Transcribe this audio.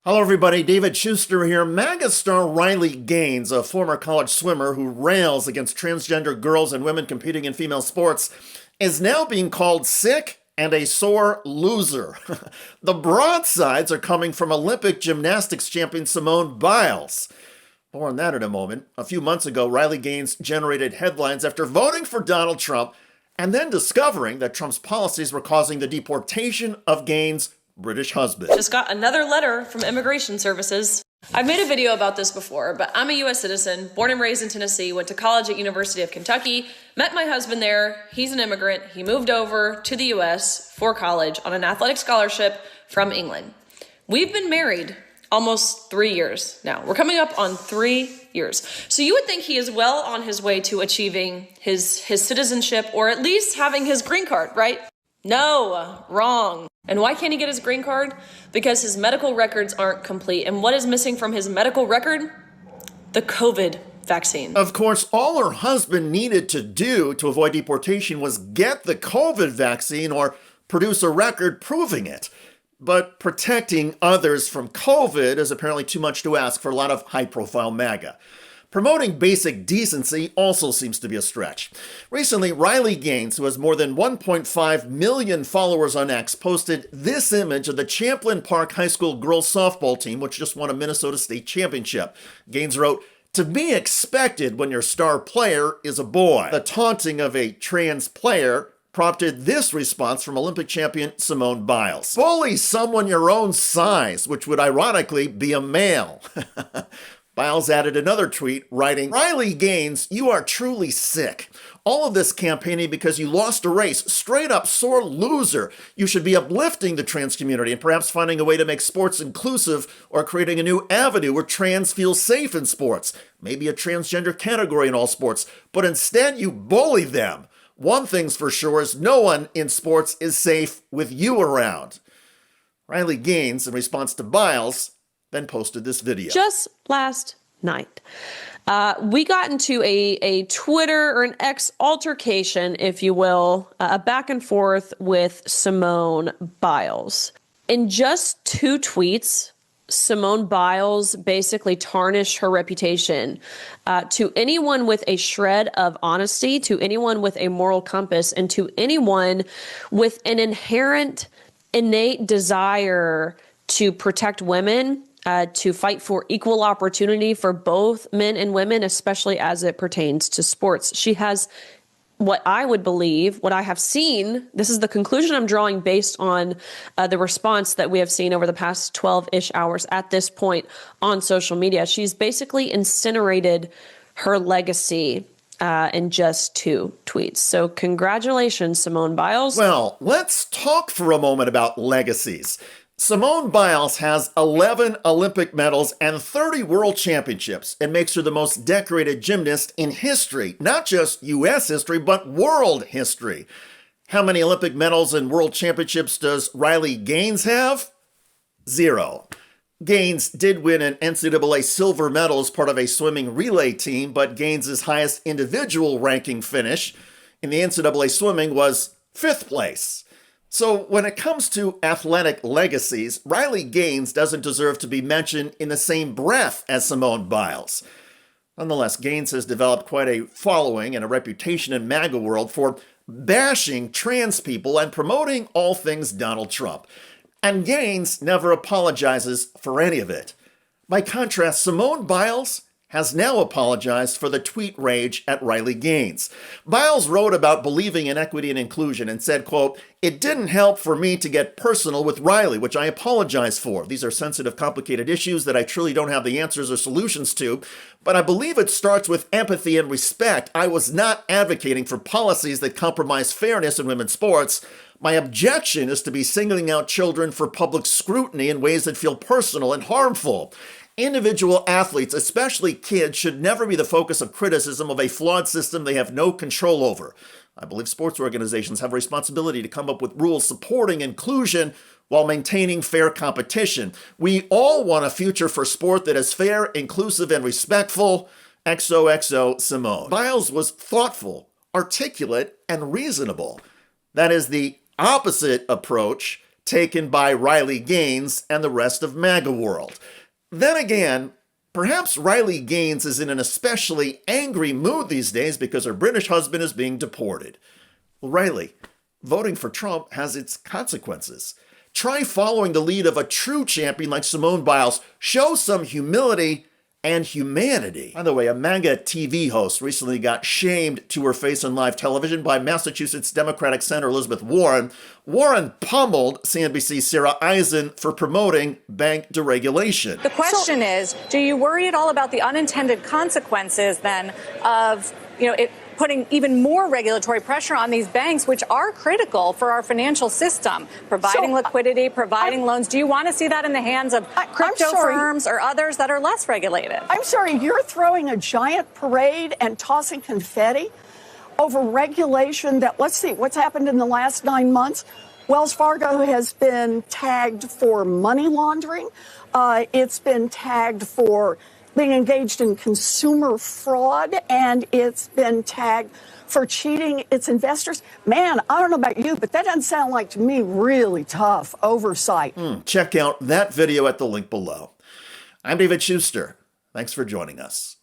Hello, everybody. David Shuster here. MAGA star Riley Gaines, a former college swimmer who rails against transgender girls and women competing in female sports, is now being called sick and a sore loser. The broadsides are coming from Olympic gymnastics champion Simone Biles. More on that in a moment. A few months ago, Riley Gaines generated headlines after voting for Donald Trump and then discovering that Trump's policies were causing the deportation of Gaines' British husband. Just got another letter from Immigration Services. I've made a video about this before, but I'm a U.S. citizen, born and raised in Tennessee, went to college at University of Kentucky, met my husband there. He's an immigrant. He moved over to the U.S. for college on an athletic scholarship from England. We've been married almost 3 years now. We're coming up on 3 years. So you would think he is well on his way to achieving his citizenship, or at least having his green card, right? No, wrong. And why can't he get his green card? Because his medical records aren't complete. And what is missing from his medical record? The COVID vaccine. Of course, all her husband needed to do to avoid deportation was get the COVID vaccine or produce a record proving it. But protecting others from COVID is apparently too much to ask for a lot of high-profile MAGA. Promoting basic decency also seems to be a stretch. Recently, Riley Gaines, who has more than 1.5 million followers on X, posted this image of the Champlin Park High School girls softball team, which just won a Minnesota State championship. Gaines wrote, "To be expected when your star player is a boy." The taunting of a trans player prompted this response from Olympic champion Simone Biles. "Bully someone your own size," which would ironically be a male. Biles added another tweet, writing, "Riley Gaines, you are truly sick. All of this campaigning because you lost a race. Straight up sore loser. You should be uplifting the trans community and perhaps finding a way to make sports inclusive or creating a new avenue where trans feel safe in sports. Maybe a transgender category in all sports. But instead you bully them. One thing's for sure is no one in sports is safe with you around." Riley Gaines, in response to Biles, then posted this video. Just last night, we got into a Twitter or an X altercation, if you will, a back and forth with Simone Biles. In just 2 tweets, Simone Biles basically tarnished her reputation to anyone with a shred of honesty, to anyone with a moral compass, and to anyone with an innate desire to protect women, to fight for equal opportunity for both men and women, especially as it pertains to sports. She has what I would believe, what I have seen, this is the conclusion I'm drawing based on the response that we have seen over the past 12-ish hours at this point on social media. She's basically incinerated her legacy in just 2 tweets. So congratulations, Simone Biles. Well, let's talk for a moment about legacies. Simone Biles has 11 Olympic medals and 30 world championships and makes her the most decorated gymnast in history, not just U.S. history, but world history. How many Olympic medals and world championships does Riley Gaines have? 0. Gaines did win an NCAA silver medal as part of a swimming relay team, but Gaines' highest individual ranking finish in the NCAA swimming was 5th place. So when it comes to athletic legacies, Riley Gaines doesn't deserve to be mentioned in the same breath as Simone Biles. Nonetheless, Gaines has developed quite a following and a reputation in MAGA world for bashing trans people and promoting all things Donald Trump. And Gaines never apologizes for any of it. By contrast, Simone Biles has now apologized for the tweet rage at Riley Gaines. Biles wrote about believing in equity and inclusion and said, quote, "It didn't help for me to get personal with Riley, which I apologize for. These are sensitive, complicated issues that I truly don't have the answers or solutions to, but I believe it starts with empathy and respect. I was not advocating for policies that compromise fairness in women's sports. My objection is to be singling out children for public scrutiny in ways that feel personal and harmful. Individual athletes, especially kids, should never be the focus of criticism of a flawed system they have no control over. I believe sports organizations have a responsibility to come up with rules supporting inclusion while maintaining fair competition. We all want a future for sport that is fair, inclusive, and respectful. XOXO Simone." Biles was thoughtful, articulate, and reasonable. That is the opposite approach taken by Riley Gaines and the rest of MAGA world. Then again, perhaps Riley Gaines is in an especially angry mood these days because her British husband is being deported. Well, Riley, voting for Trump has its consequences. Try following the lead of a true champion like Simone Biles. Show some humility and humanity. By the way, a MAGA TV host recently got shamed to her face on live television by Massachusetts Democratic Senator Elizabeth Warren. Warren pummeled CNBC's Sarah Eisen for promoting bank deregulation. The question is, do you worry at all about the unintended consequences then of, it putting even more regulatory pressure on these banks, which are critical for our financial system, providing liquidity, providing loans? Do you want to see that in the hands of crypto firms or others that are less regulated? I'm sorry, you're throwing a giant parade and tossing confetti over regulation that, let's see, what's happened in the last 9 months? Wells Fargo has been tagged for money laundering. It's been tagged for being engaged in consumer fraud, and it's been tagged for cheating its investors. Man, I don't know about you, but that doesn't sound like to me really tough oversight. Check out that video at the link below. I'm David Shuster. Thanks for joining us.